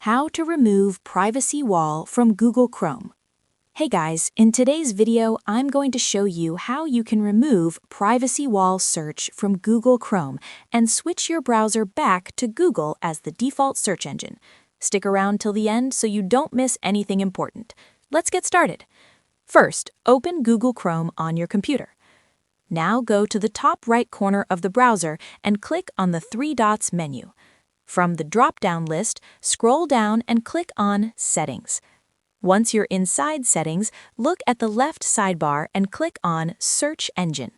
How to remove PrivacyWall from Google Chrome. Hey guys, in today's video, I'm going to show you how you can remove PrivacyWall search from Google Chrome and switch your browser back to Google as the default search engine. Stick around till the end so you don't miss anything important. Let's get started. First, open Google Chrome on your computer. Now go to the top right corner of the browser and click on the three dots menu. From the drop-down list, scroll down and click on Settings. Once you're inside Settings, look at the left sidebar and click on Search Engine.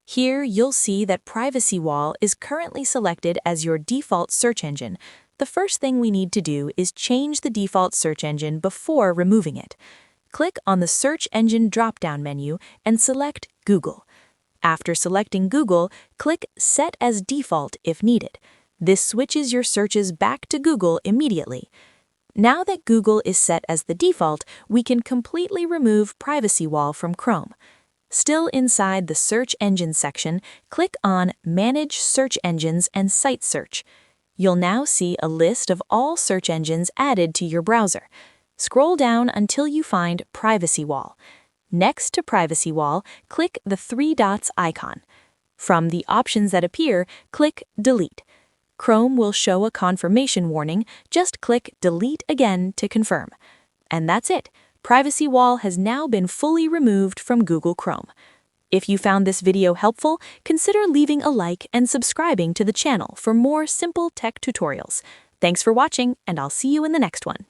Here, you'll see that PrivacyWall is currently selected as your default search engine. The first thing we need to do is change the default search engine before removing it. Click on the Search Engine drop-down menu and select Google. After selecting Google, click Set as Default if needed. This switches your searches back to Google immediately. Now that Google is set as the default, we can completely remove PrivacyWall from Chrome. Still inside the Search Engine section, click on Manage Search Engines and Site Search. You'll now see a list of all search engines added to your browser. Scroll down until you find PrivacyWall. Next to PrivacyWall, click the three dots icon. From the options that appear, click Delete. Chrome will show a confirmation warning. Just click Delete again to confirm. And that's it. PrivacyWall has now been fully removed from Google Chrome. If you found this video helpful, consider leaving a like and subscribing to the channel for more simple tech tutorials. Thanks for watching, and I'll see you in the next one.